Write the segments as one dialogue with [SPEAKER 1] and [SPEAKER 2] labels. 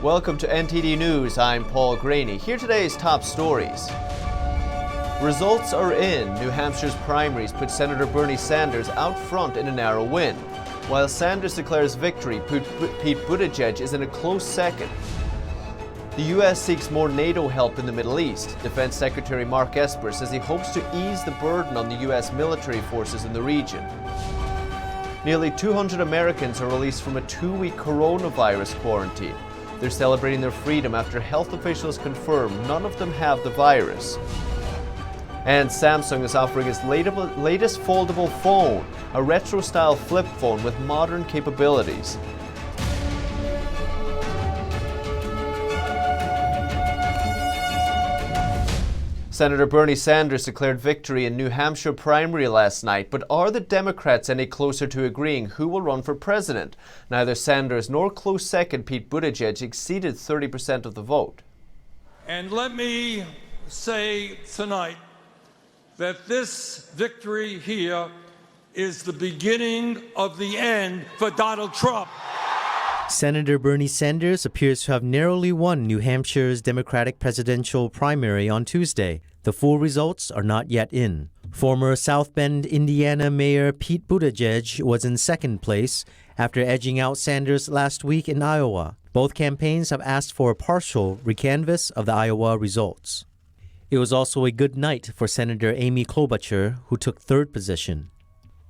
[SPEAKER 1] Welcome to NTD News, I'm Paul Graney. Here today's top stories. Results are in. New Hampshire's primaries put Senator Bernie Sanders out front in a narrow win. While Sanders declares victory, Pete Buttigieg is in a close second. The U.S. seeks more Nato help in the Middle East. Defense Secretary Mark Esper says he hopes to ease the burden on the U.S. military forces in the region. Nearly 200 Americans are released from a 2-week coronavirus quarantine. They're celebrating their freedom after health officials confirm none of them have the virus. And Samsung is offering its latest foldable phone, a retro-style flip phone with modern capabilities. Senator Bernie Sanders declared victory in New Hampshire primary last night, but are the Democrats any closer to agreeing who will run for president? Neither Sanders nor close second Pete Buttigieg exceeded 30% of the vote.
[SPEAKER 2] And let me say tonight that this victory here is the beginning of the end for Donald Trump.
[SPEAKER 3] Senator Bernie Sanders appears to have narrowly won New Hampshire's Democratic presidential primary on Tuesday. The full results are not yet in. Former South Bend, Indiana Mayor Pete Buttigieg was in second place after edging out Sanders last week in Iowa. Both campaigns have asked for a partial recanvass of the Iowa results. It was also a good night for Senator Amy Klobuchar, who took third position.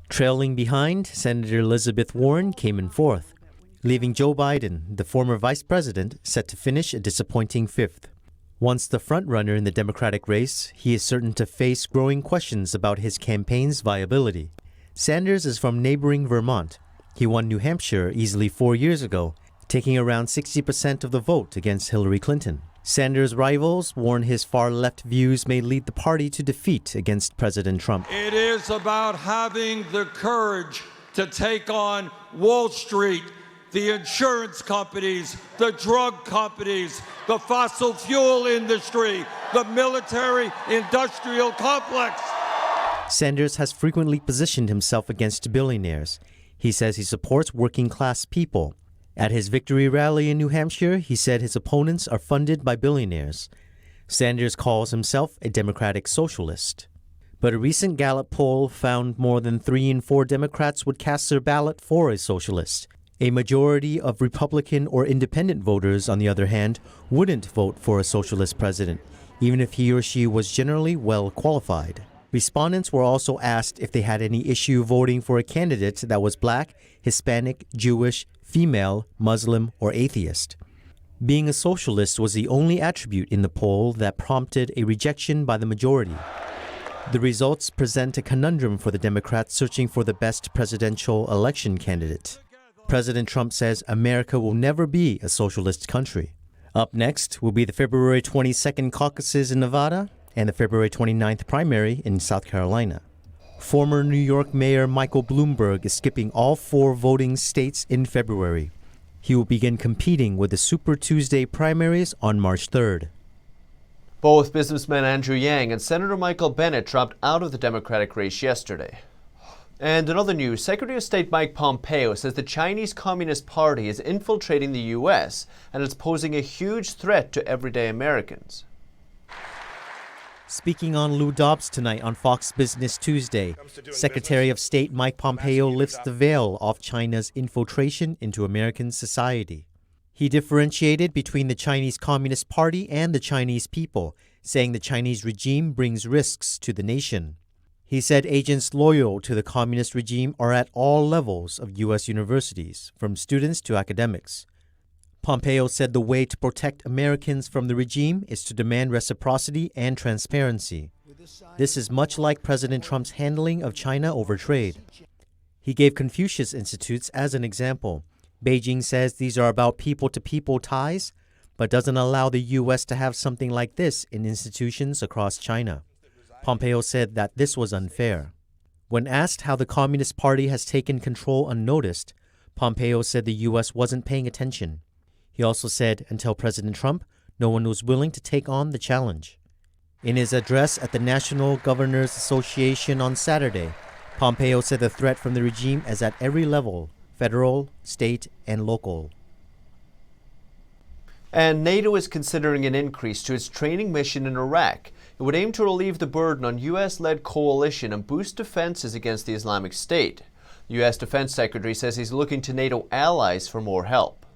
[SPEAKER 3] Trailing behind, Senator Elizabeth Warren came in fourth, leaving Joe Biden, the former vice president, set to finish a disappointing fifth. Once the frontrunner in the Democratic race, he is certain to face growing questions about his campaign's viability. Sanders is from neighboring Vermont. He won New Hampshire easily 4 years ago, taking around 60% of the vote against Hillary Clinton. Sanders' rivals warn his far-left views may lead the party to defeat against President Trump.
[SPEAKER 2] It is about having the courage to take on Wall Street, the insurance companies, the drug companies, the fossil fuel industry, the military-industrial complex.
[SPEAKER 3] Sanders has frequently positioned himself against billionaires. He says he supports working-class people. At his victory rally in New Hampshire, he said his opponents are funded by billionaires. Sanders calls himself a democratic socialist. But a recent Gallup poll found more than 3 in 4 Democrats would cast their ballot for a socialist. A majority of Republican or independent voters, on the other hand, wouldn't vote for a socialist president, even if he or she was generally well qualified. Respondents were also asked if they had any issue voting for a candidate that was Black, Hispanic, Jewish, female, Muslim, or atheist. Being a socialist was the only attribute in the poll that prompted a rejection by the majority. The results present a conundrum for the Democrats searching for the best presidential election candidate. President Trump says America will never be a socialist country. Up next will be the February 22nd caucuses in Nevada and the February 29th primary in South Carolina. Former New York Mayor Michael Bloomberg is skipping all 4 voting states in February. He will begin competing with the Super Tuesday primaries on March 3rd.
[SPEAKER 1] Both businessman Andrew Yang and Senator Michael Bennet dropped out of the Democratic race yesterday. And in other news, Secretary of State Mike Pompeo says the Chinese Communist Party is infiltrating the U.S. and it's posing a huge threat to everyday Americans.
[SPEAKER 3] Speaking on Lou Dobbs tonight on Fox Business Tuesday, Secretary of State Mike Pompeo lifts the veil off China's infiltration into American society. He differentiated between the Chinese Communist Party and the Chinese people, saying the Chinese regime brings risks to the nation. He said agents loyal to the communist regime are at all levels of U.S. universities, from students to academics. Pompeo said the way to protect Americans from the regime is to demand reciprocity and transparency. This is much like President Trump's handling of China over trade. He gave Confucius Institutes as an example. Beijing says these are about people-to-people ties, but doesn't allow the U.S. to have something like this in institutions across China. Pompeo said that this was unfair. When asked how the Communist Party has taken control unnoticed, Pompeo said the U.S. wasn't paying attention. He also said, until President Trump, no one was willing to take on the challenge. In his address at the National Governors Association on Saturday, Pompeo said the threat from the regime is at every level, federal, state, and local.
[SPEAKER 1] And NATO is considering an increase to its training mission in Iraq. It would aim to relieve the burden on U.S.-led coalition and boost defenses against the Islamic State. The U.S. Defense Secretary says he's looking to NATO allies for more help.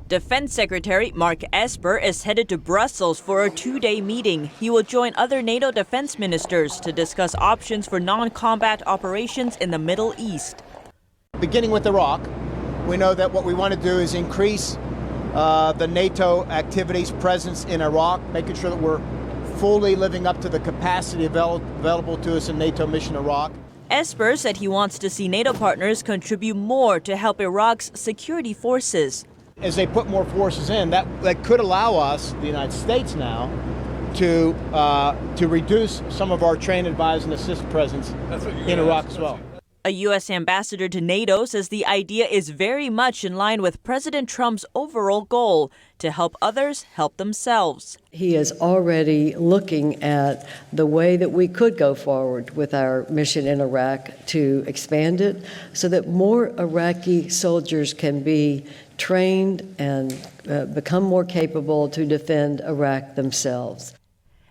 [SPEAKER 4] Defense Secretary Mark Esper is headed to Brussels for a two-day meeting. He will join other NATO defense ministers to discuss options for non-combat operations in the Middle East.
[SPEAKER 5] Beginning with Iraq, we know that what we want to do is increase the NATO activities presence in Iraq, making sure that we're fully living up to the capacity available to us in NATO mission Iraq.
[SPEAKER 4] Esper said he wants to see NATO partners contribute more to help Iraq's security forces.
[SPEAKER 5] As they put more forces in, that could allow us, the United States now, to reduce some of our train, advise, and assist presence in Iraq as well.
[SPEAKER 4] A U.S. ambassador to NATO says the idea is very much in line with President Trump's overall goal to help others help themselves.
[SPEAKER 6] He is already looking at the way that we could go forward with our mission in Iraq to expand it so that more Iraqi soldiers can be trained and become more capable to defend Iraq themselves.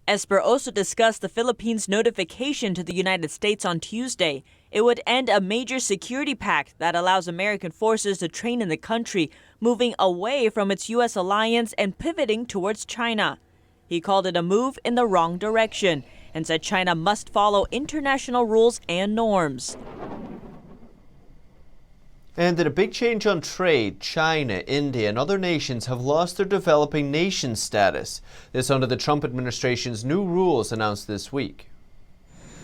[SPEAKER 4] Esper also discussed the Philippines' notification to the United States on Tuesday. It would end a major security pact that allows American forces to train in the country, moving away from its U.S. alliance and pivoting towards China. He called it a move in the wrong direction and said China must follow international rules and norms.
[SPEAKER 1] And in a big change on trade, China, India, and other nations have lost their developing nation status. This under the Trump administration's new rules announced this week.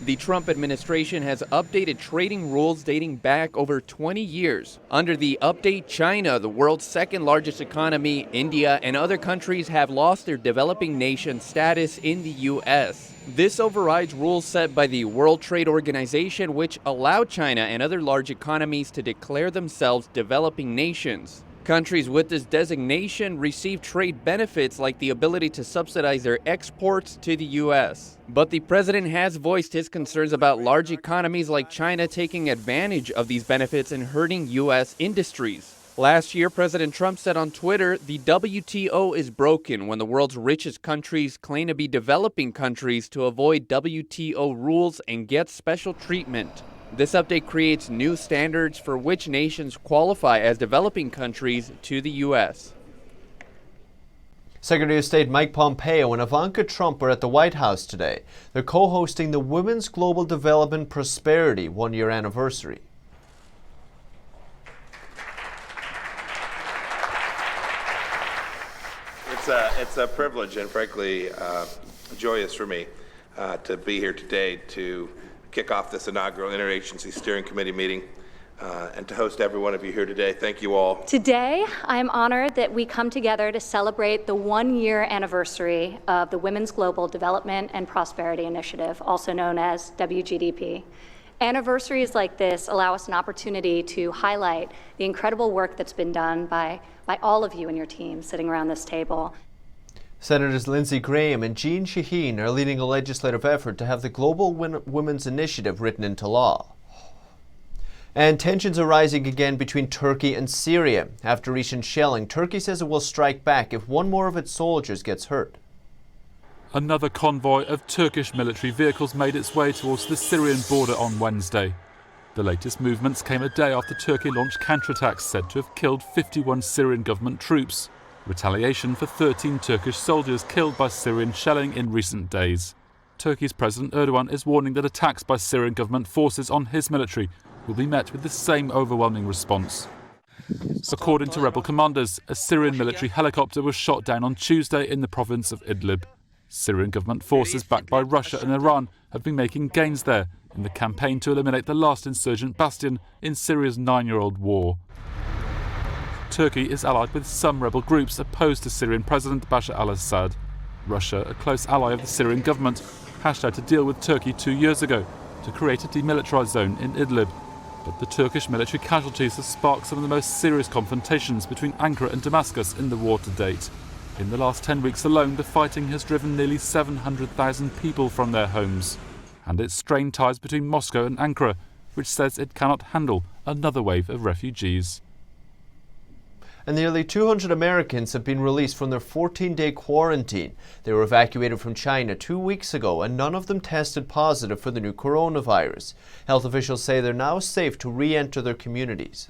[SPEAKER 7] The Trump administration has updated trading rules dating back over 20 years. Under the update, China, the world's second largest economy, India, and other countries have lost their developing nation status in the U.S. This overrides rules set by the World Trade Organization, which allow China and other large economies to declare themselves developing nations. Countries with this designation receive trade benefits like the ability to subsidize their exports to the U.S. But the president has voiced his concerns about large economies like China taking advantage of these benefits and hurting U.S. industries. Last year, President Trump said on Twitter, the WTO is broken when the world's richest countries claim to be developing countries to avoid WTO rules and get special treatment. This update creates new standards for which nations qualify as developing countries to the U.S.
[SPEAKER 1] Secretary of State Mike Pompeo and Ivanka Trump are at the White House today. They're co-hosting the Women's Global Development Prosperity one-year anniversary.
[SPEAKER 8] It's a privilege and frankly joyous for me to be here today to kick off this inaugural Interagency Steering Committee meeting and to host every one of you here today. Thank you all.
[SPEAKER 9] Today, I am honored that we come together to celebrate the one-year anniversary of the Women's Global Development and Prosperity Initiative, also known as WGDP. Anniversaries like this allow us an opportunity to highlight the incredible work that's been done by all of you and your team sitting around this table.
[SPEAKER 1] Senators Lindsey Graham and Jeanne Shaheen are leading a legislative effort to have the Global Women's Initiative written into law. And tensions are rising again between Turkey and Syria. After recent shelling, Turkey says it will strike back if one more of its soldiers gets hurt.
[SPEAKER 10] Another convoy of Turkish military vehicles made its way towards the Syrian border on Wednesday. The latest movements came a day after Turkey launched counterattacks said to have killed 51 Syrian government troops. Retaliation for 13 Turkish soldiers killed by Syrian shelling in recent days. Turkey's President Erdogan is warning that attacks by Syrian government forces on his military will be met with the same overwhelming response. According to rebel commanders, a Syrian military helicopter was shot down on Tuesday in the province of Idlib. Syrian government forces backed by Russia and Iran have been making gains there in the campaign to eliminate the last insurgent bastion in Syria's 9-year-old war. Turkey is allied with some rebel groups opposed to Syrian President Bashar al-Assad. Russia, a close ally of the Syrian government, hashed out a deal with Turkey 2 years ago to create a demilitarized zone in Idlib. But the Turkish military casualties have sparked some of the most serious confrontations between Ankara and Damascus in the war to date. In the last 10 weeks alone, the fighting has driven nearly 700,000 people from their homes. And it's strained ties between Moscow and Ankara, which says it cannot handle another wave of refugees.
[SPEAKER 1] And nearly 200 Americans have been released from their 14-day quarantine. They were evacuated from China 2 weeks ago, and none of them tested positive for the new coronavirus. Health officials say they're now safe to re-enter their communities.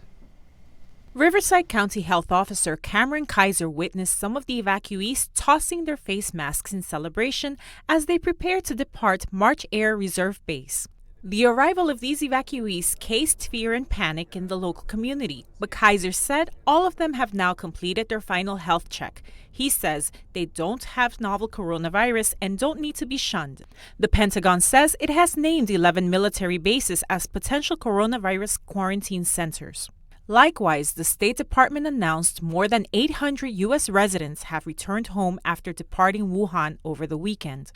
[SPEAKER 11] Riverside County Health Officer Cameron Kaiser witnessed some of the evacuees tossing their face masks in celebration as they prepare to depart March Air Reserve Base. The arrival of these evacuees caused fear and panic in the local community, but Kaiser said all of them have now completed their final health check. He says they don't have novel coronavirus and don't need to be shunned. The Pentagon says it has named 11 military bases as potential coronavirus quarantine centers. Likewise, the State Department announced more than 800 U.S. residents have returned home after departing Wuhan over the weekend.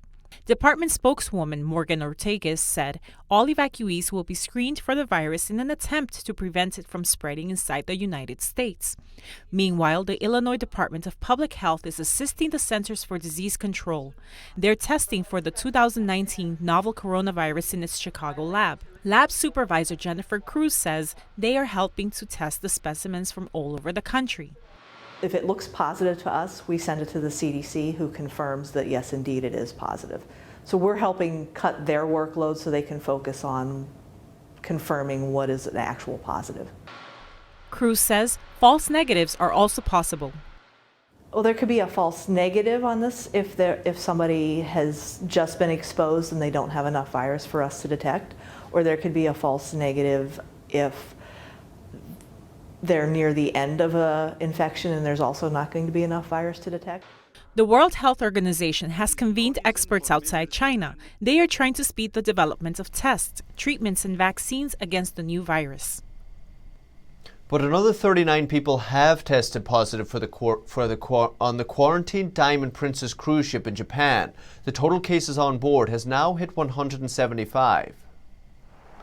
[SPEAKER 11] Department spokeswoman Morgan Ortega said all evacuees will be screened for the virus in an attempt to prevent it from spreading inside the United States. Meanwhile, the Illinois Department of Public Health is assisting the Centers for Disease Control. They're testing for the 2019 novel coronavirus in its Chicago lab. Lab supervisor Jennifer Cruz says they are helping to test the specimens from all over the country.
[SPEAKER 12] If it looks positive to us, we send it to the CDC, who confirms that yes, indeed, it is positive. So we're helping cut their workload so they can focus on confirming what is an actual positive.
[SPEAKER 11] Cruz says false negatives are also possible.
[SPEAKER 12] Well, there could be a false negative on this if somebody has just been exposed and they don't have enough virus for us to detect, or there could be a false negative if they're near the end of an infection and there's also not going to be enough virus to detect.
[SPEAKER 11] The World Health Organization has convened experts outside China. They are trying to speed the development of tests, treatments, and vaccines against the new virus.
[SPEAKER 1] But another 39 people have tested positive on the quarantined Diamond Princess cruise ship in Japan. The total cases on board has now hit 175.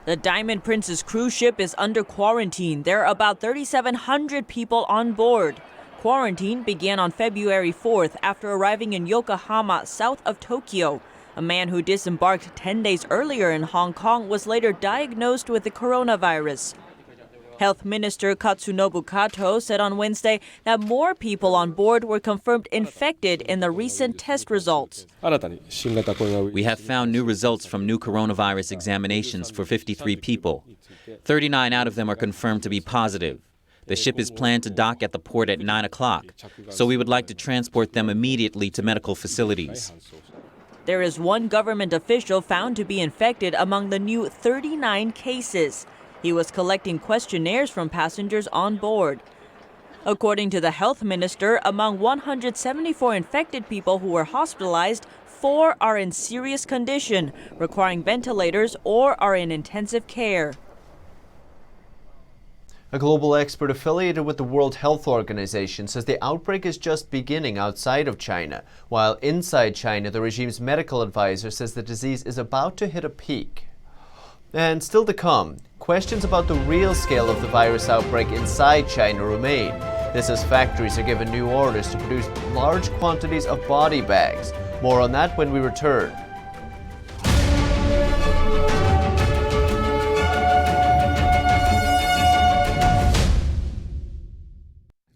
[SPEAKER 4] The Diamond Princess cruise ship is under quarantine. There are about 3,700 people on board. Quarantine began on February 4th after arriving in Yokohama, south of Tokyo. A man who disembarked 10 days earlier in Hong Kong was later diagnosed with the coronavirus. Health Minister Katsunobu Kato said on Wednesday that more people on board were confirmed infected in the recent test results.
[SPEAKER 13] We have found new results from new coronavirus examinations for 53 people. 39 out of them are confirmed to be positive. The ship is planned to dock at the port at 9 o'clock, so we would like to transport them immediately to medical facilities.
[SPEAKER 4] There is one government official found to be infected among the new 39 cases. He was collecting questionnaires from passengers on board. According to the health minister, among 174 infected people who were hospitalized, 4 are in serious condition, requiring ventilators or are in intensive care.
[SPEAKER 1] A global expert affiliated with the World Health Organization says the outbreak is just beginning outside of China, while inside China, the regime's medical advisor says the disease is about to hit a peak. And still to come, questions about the real scale of the virus outbreak inside China remain. This as factories are given new orders to produce large quantities of body bags. More on that when we return.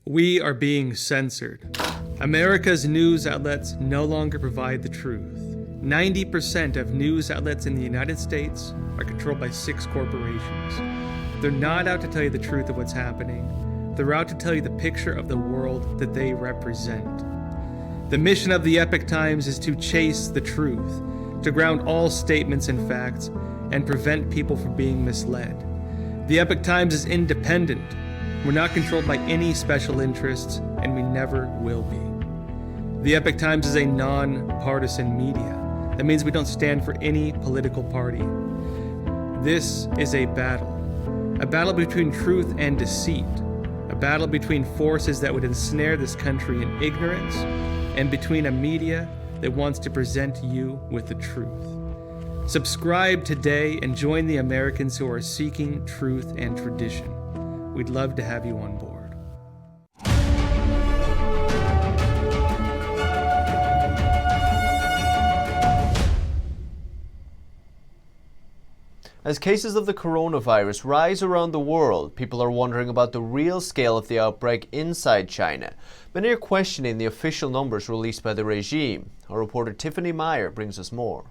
[SPEAKER 14] We are being censored. America's news outlets no longer provide the truth. 90% of news outlets in the United States are controlled by 6 corporations. They're not out to tell you the truth of what's happening. They're out to tell you the picture of the world that they represent. The mission of the Epoch Times is to chase the truth, to ground all statements in facts, and prevent people from being misled. The Epoch Times is independent. We're not controlled by any special interests, and we never will be. The Epoch Times is a non-partisan media. That means we don't stand for any political party. This is a battle between truth and deceit, a battle between forces that would ensnare this country in ignorance, and between a media that wants to present you with the truth. Subscribe today and join the Americans who are seeking truth and tradition. We'd love to have you on board.
[SPEAKER 1] As cases of the coronavirus rise around the world, people are wondering about the real scale of the outbreak inside China. Many are questioning the official numbers released by the regime. Our reporter Tiffany Meyer brings us more.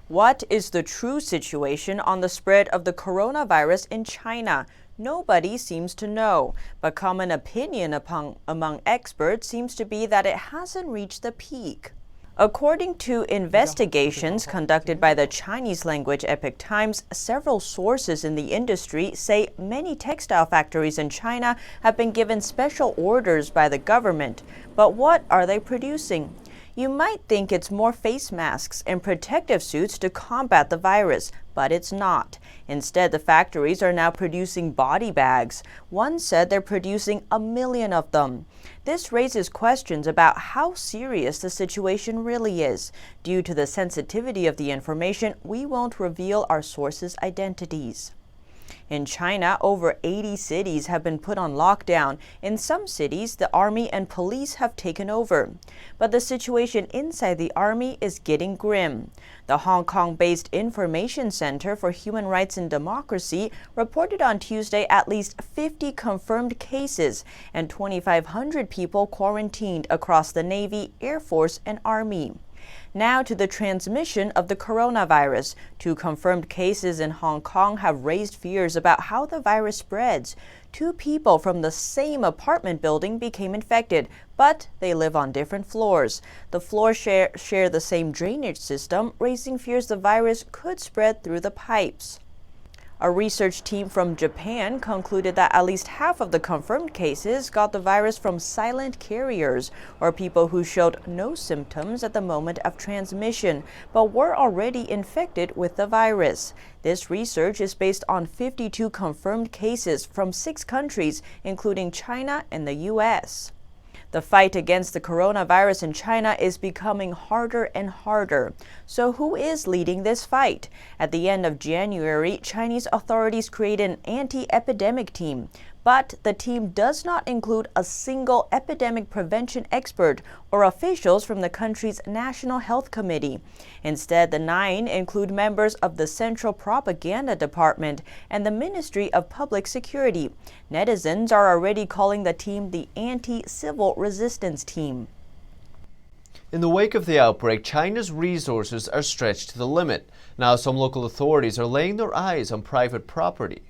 [SPEAKER 4] What is the true situation on the spread of the coronavirus in China? Nobody seems to know, but common opinion among experts seems to be that it hasn't reached the peak. According to investigations conducted by the Chinese-language Epoch Times, several sources in the industry say many textile factories in China have been given special orders by the government. But what are they producing? You might think it's more face masks and protective suits to combat the virus, but it's not. Instead, the factories are now producing body bags. One said they're producing 1 million of them. This raises questions about how serious the situation really is. Due to the sensitivity of the information, we won't reveal our sources' identities. In China, over 80 cities have been put on lockdown. In some cities, the army and police have taken over. But the situation inside the army is getting grim. The Hong Kong-based Information Center for Human Rights and Democracy reported on Tuesday at least 50 confirmed cases and 2,500 people quarantined across the Navy, Air Force, and Army. Now to the transmission of the coronavirus. 2 confirmed cases in Hong Kong have raised fears about how the virus spreads. 2 people from the same apartment building became infected, but they live on different floors. The floors share the same drainage system, raising fears the virus could spread through the pipes. A research team from Japan concluded that at least half of the confirmed cases got the virus from silent carriers, or people who showed no symptoms at the moment of transmission, but were already infected with the virus. This research is based on 52 confirmed cases from 6 countries, including China and the U.S. The fight against the coronavirus in China is becoming harder and harder. So who is leading this fight? At the end of January, Chinese authorities created an anti-epidemic team. But the team does not include a single epidemic prevention expert or officials from the country's National Health Committee. Instead, the 9 include members of the Central Propaganda Department and the Ministry of Public Security. Netizens are already calling the team the Anti-Civil Resistance Team.
[SPEAKER 1] In the wake of the outbreak, China's resources are stretched to the limit. Now some local authorities are laying their eyes on private property.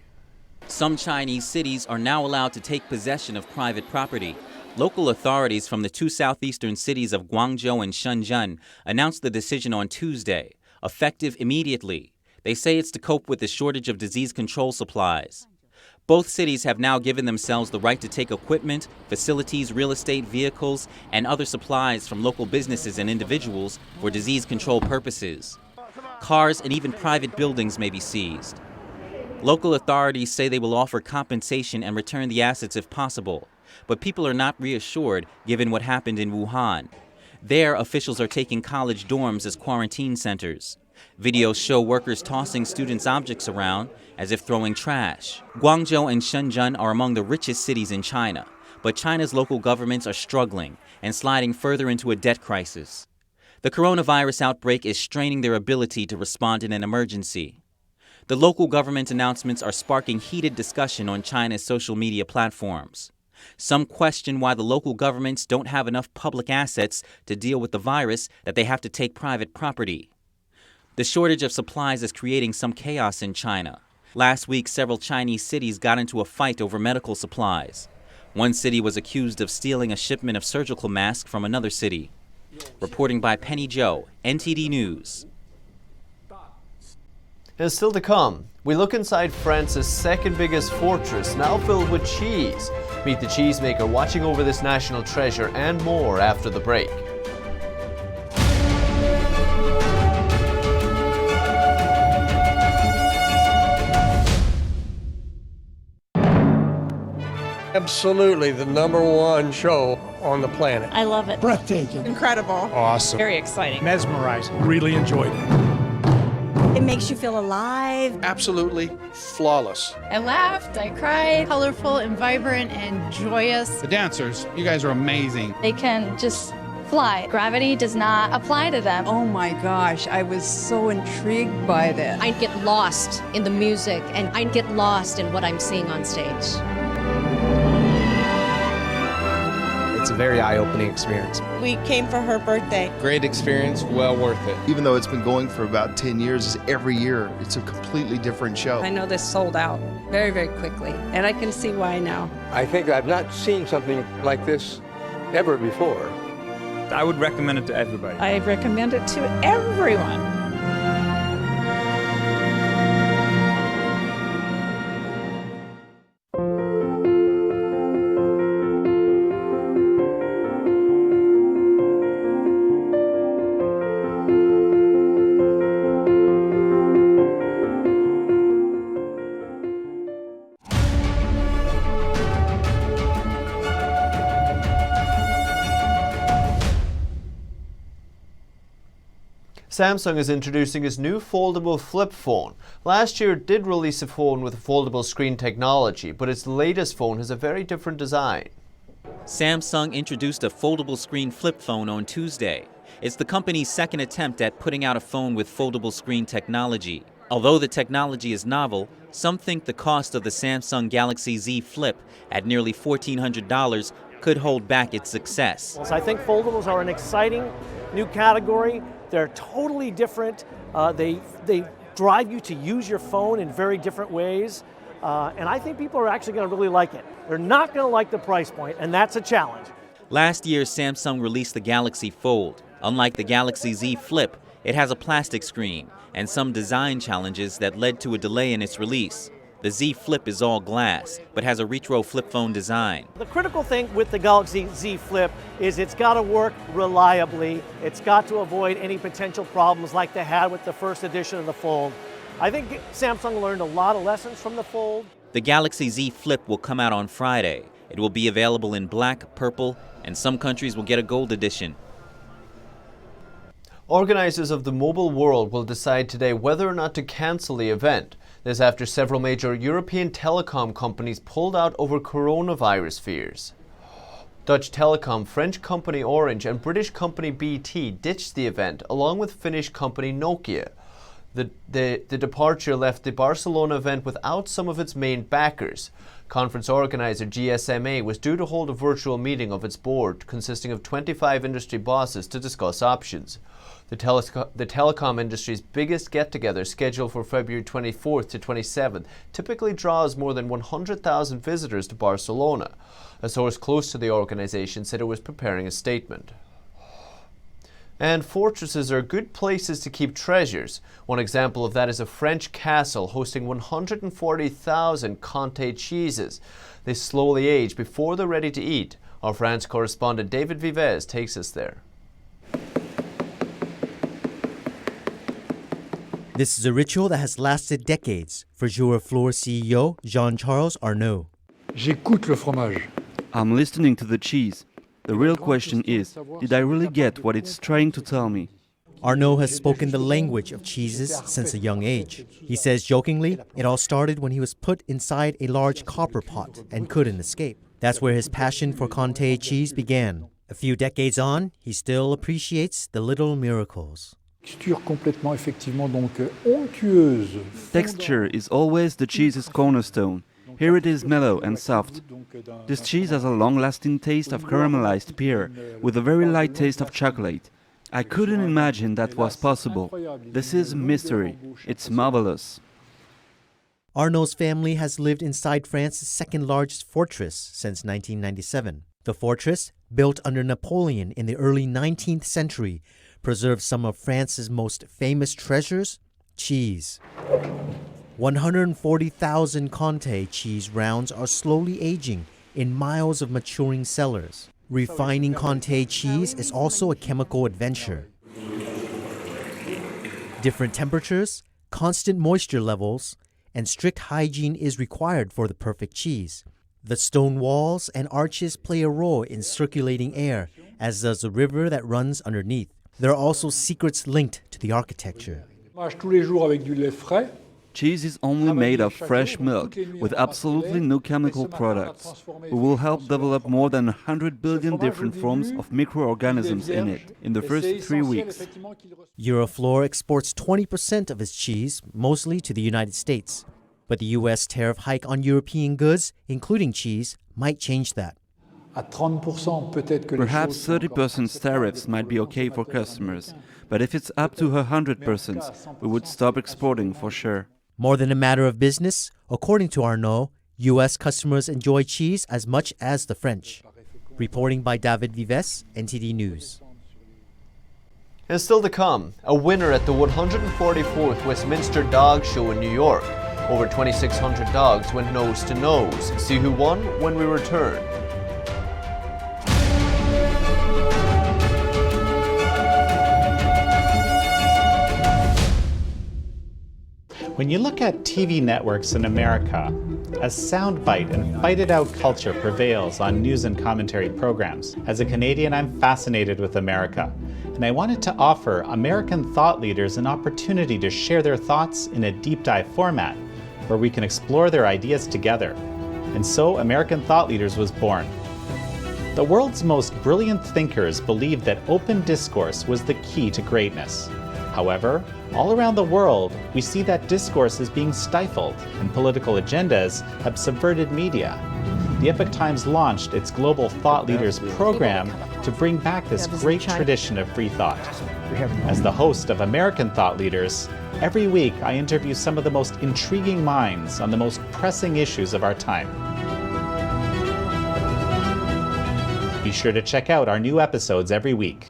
[SPEAKER 13] Some Chinese cities are now allowed to take possession of private property. Local authorities from the 2 southeastern cities of Guangzhou and Shenzhen announced the decision on Tuesday, effective immediately. They say it's to cope with the shortage of disease control supplies. Both cities have now given themselves the right to take equipment, facilities, real estate, vehicles, and other supplies from local businesses and individuals for disease control purposes. Cars and even private buildings may be seized. Local authorities say they will offer compensation and return the assets if possible, but people are not reassured given what happened in Wuhan. There, officials are taking college dorms as quarantine centers. Videos show workers tossing students' objects around as if throwing trash. Guangzhou and Shenzhen are among the richest cities in China, but China's local governments are struggling and sliding further into a debt crisis. The coronavirus outbreak is straining their ability to respond in an emergency. The local government announcements are sparking heated discussion on China's social media platforms. Some question why the local governments don't have enough public assets to deal with the virus that they have to take private property. The shortage of supplies is creating some chaos in China. Last week, several Chinese cities got into a fight over medical supplies. One city was accused of stealing a shipment of surgical masks from another city. Reporting by Penny Zhou, NTD News.
[SPEAKER 1] And still to come, we look inside France's second biggest fortress, now filled with cheese. Meet the cheesemaker watching over this national treasure and more after the break.
[SPEAKER 15] Absolutely the #1 show on the planet.
[SPEAKER 16] I love it.
[SPEAKER 17] Breathtaking.
[SPEAKER 16] Incredible.
[SPEAKER 15] Awesome.
[SPEAKER 16] Very exciting.
[SPEAKER 17] Mesmerizing. Really enjoyed it.
[SPEAKER 16] It makes you feel alive.
[SPEAKER 15] Absolutely flawless.
[SPEAKER 18] I laughed, I cried, colorful and vibrant and joyous.
[SPEAKER 19] The dancers, you guys are amazing.
[SPEAKER 18] They can just fly. Gravity does not apply to them.
[SPEAKER 19] Oh my gosh, I was so intrigued by this.
[SPEAKER 20] I get lost in the music and I get lost in what I'm seeing on stage.
[SPEAKER 21] It's a very eye-opening experience.
[SPEAKER 22] We came for her birthday.
[SPEAKER 21] Great experience, well worth it.
[SPEAKER 23] Even though it's been going for about 10 years, every year it's a completely different show.
[SPEAKER 19] I know this sold out very, very quickly, and I can see why now.
[SPEAKER 24] I think I've not seen something like this ever before.
[SPEAKER 25] I would recommend it to everybody.
[SPEAKER 19] I recommend it to everyone.
[SPEAKER 1] Samsung is introducing its new foldable flip phone. Last year it did release a phone with foldable screen technology, but its latest phone has a very different design.
[SPEAKER 13] Samsung introduced a foldable screen flip phone on Tuesday. It's the company's second attempt at putting out a phone with foldable screen technology. Although the technology is novel, some think the cost of the Samsung Galaxy Z Flip at nearly $1,400 could hold back its success.
[SPEAKER 26] I think foldables are an exciting new category. They're totally different. They drive you to use your phone in very different ways. And I think people are actually going to really like it. They're not going to like the price point, and that's a challenge.
[SPEAKER 13] Last year, Samsung released the Galaxy Fold. Unlike the Galaxy Z Flip, it has a plastic screen and some design challenges that led to a delay in its release. The Z Flip is all glass, but has a retro flip phone design.
[SPEAKER 26] The critical thing with the Galaxy Z Flip is it's got to work reliably. It's got to avoid any potential problems like they had with the first edition of the Fold. I think Samsung learned a lot of lessons from the Fold.
[SPEAKER 13] The Galaxy Z Flip will come out on Friday. It will be available in black, purple, and some countries will get a gold edition.
[SPEAKER 1] Organizers of the Mobile World will decide today whether or not to cancel the event. This after several major European telecom companies pulled out over coronavirus fears. Dutch Telecom, French company Orange, and British company BT ditched the event, along with Finnish company Nokia. The departure left the Barcelona event without some of its main backers. Conference organizer GSMA was due to hold a virtual meeting of its board, consisting of 25 industry bosses, to discuss options. The telecom industry's biggest get-together, scheduled for February 24th to 27th, typically draws more than 100,000 visitors to Barcelona. A source close to the organization said it was preparing a statement. And fortresses are good places to keep treasures. One example of that is a French castle hosting 140,000 Conte cheeses. They slowly age before they're ready to eat. Our France correspondent David Vives takes us there.
[SPEAKER 3] This is a ritual that has lasted decades for Floral CEO Jean-Charles Arnaud.
[SPEAKER 27] J'écoute le fromage.
[SPEAKER 28] I'm listening to the cheese. The real question is, did I really get what it's trying to tell me?
[SPEAKER 3] Arnaud has spoken the language of cheeses since a young age. He says jokingly, it all started when he was put inside a large copper pot and couldn't escape. That's where his passion for Conte cheese began. A few decades on, he still appreciates the little miracles.
[SPEAKER 28] Texture is always the cheese's cornerstone. Here it is mellow and soft. This cheese has a long-lasting taste of caramelized pear with a very light taste of chocolate. I couldn't imagine that was possible. This is mystery. It's marvelous.
[SPEAKER 3] Arnaud's family has lived inside France's second largest fortress since 1997. The fortress, built under Napoleon in the early 19th century, preserves some of France's most famous treasures, cheese. 140,000 Conte cheese rounds are slowly aging in miles of maturing cellars. Refining Conte cheese is also a chemical adventure. Different temperatures, constant moisture levels, and strict hygiene is required for the perfect cheese. The stone walls and arches play a role in circulating air, as does the river that runs underneath. There are also secrets linked to the architecture.
[SPEAKER 27] Mange tous les jours avec du lait frais.
[SPEAKER 28] Cheese is only made of fresh milk with absolutely no chemical products. We will help develop more than 100 billion different forms of microorganisms in it in the first 3 weeks.
[SPEAKER 3] Euroflor exports 20% of its cheese, mostly to the United States. But the U.S. tariff hike on European goods, including cheese, might change that.
[SPEAKER 28] Perhaps 30% tariffs might be okay for customers, but if it's up to 100%, we would stop exporting for sure.
[SPEAKER 3] More than a matter of business, according to Arnaud, U.S. customers enjoy cheese as much as the French. Reporting by David Vives, NTD News.
[SPEAKER 1] And still to come, a winner at the 144th Westminster Dog Show in New York. Over 2,600 dogs went nose to nose. See who won when we return.
[SPEAKER 2] When you look at TV networks in America, a soundbite and fight-it-out culture prevails on news and commentary programs. As a Canadian, I'm fascinated with America, and I wanted to offer American thought leaders an opportunity to share their thoughts in a deep dive format, where we can explore their ideas together. And so American Thought Leaders was born. The world's most brilliant thinkers believed that open discourse was the key to greatness. However, all around the world, we see that discourse is being stifled, and political agendas have subverted media. The Epoch Times launched its Global Thought Leaders program to bring back this great tradition of free thought. As the host of American Thought Leaders, every week I interview some of the most intriguing minds on the most pressing issues of our time. Be sure to check out our new episodes every week.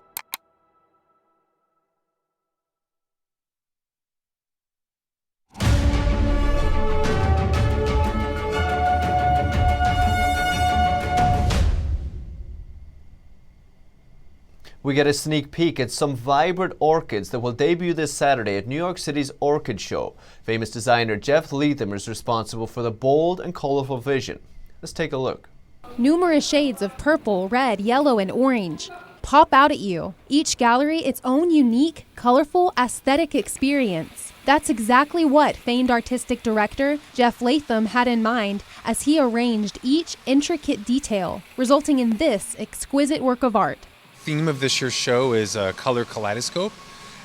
[SPEAKER 1] We get a sneak peek at some vibrant orchids that will debut this Saturday at New York City's Orchid Show. Famous designer Jeff Leatham is responsible for the bold and colorful vision. Let's take a look.
[SPEAKER 5] Numerous shades of purple, red, yellow, and orange pop out at you. Each gallery its own unique, colorful, aesthetic experience. That's exactly what famed artistic director Jeff Leatham had in mind as he arranged each intricate detail, resulting in this exquisite work of art.
[SPEAKER 6] Theme of this year's show is a color kaleidoscope,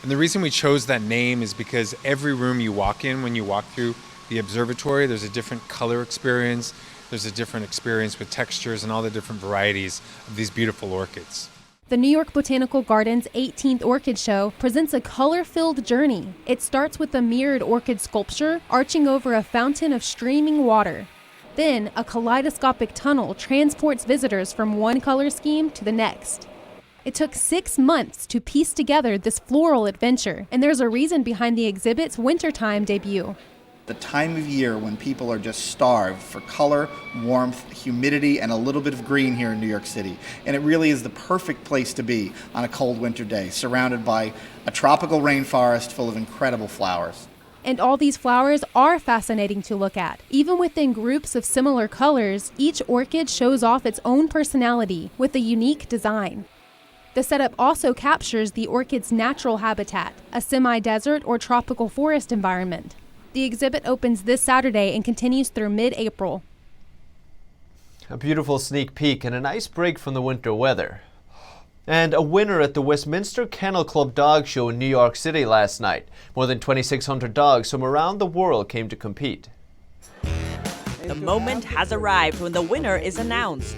[SPEAKER 6] and the reason we chose that name is because every room you walk in, when you walk through the observatory, there's a different color experience, there's a different experience with textures and all the different varieties of these beautiful orchids.
[SPEAKER 5] The New York Botanical Gardens' 18th Orchid Show presents a color-filled journey. It starts with a mirrored orchid sculpture arching over a fountain of streaming water. Then, a kaleidoscopic tunnel transports visitors from one color scheme to the next. It took 6 months to piece together this floral adventure, and there's a reason behind the exhibit's wintertime debut.
[SPEAKER 7] The time of year when people are just starved for color, warmth, humidity, and a little bit of green here in New York City. And it really is the perfect place to be on a cold winter day, surrounded by a tropical rainforest full of incredible flowers.
[SPEAKER 5] And all these flowers are fascinating to look at. Even within groups of similar colors, each orchid shows off its own personality with a unique design. The setup also captures the orchid's natural habitat, a semi-desert or tropical forest environment. The exhibit opens this Saturday and continues through mid-April.
[SPEAKER 1] A beautiful sneak peek and a nice break from the winter weather. And a winner at the Westminster Kennel Club Dog Show in New York City last night. More than 2,600 dogs from around the world came to compete.
[SPEAKER 4] The moment has arrived when the winner is announced.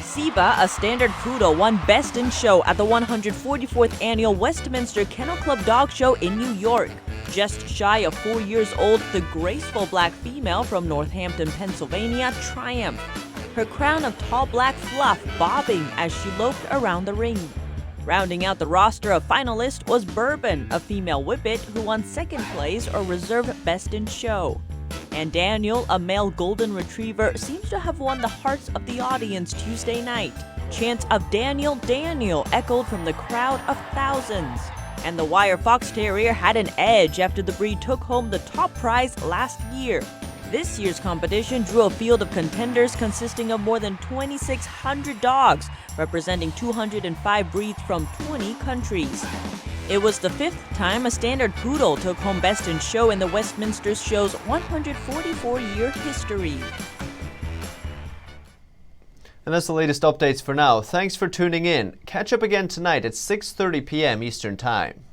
[SPEAKER 4] Siba, a standard poodle, won Best in Show at the 144th Annual Westminster Kennel Club Dog Show in New York. Just shy of 4 years old, the graceful black female from Northampton, Pennsylvania, triumphed. Her crown of tall black fluff bobbing as she loped around the ring. Rounding out the roster of finalists was Bourbon, a female whippet who won second place or reserved Best in Show. And Daniel, a male golden retriever, seems to have won the hearts of the audience Tuesday night. Chants of Daniel, Daniel echoed from the crowd of thousands. And the Wire Fox Terrier had an edge after the breed took home the top prize last year. This year's competition drew a field of contenders consisting of more than 2,600 dogs, representing 205 breeds from 20 countries. It was the 5th time a standard poodle took home Best in Show in the Westminster Show's 144-year history.
[SPEAKER 1] And that's the latest updates for now. Thanks for tuning in. Catch up again tonight at 6:30 p.m. Eastern Time.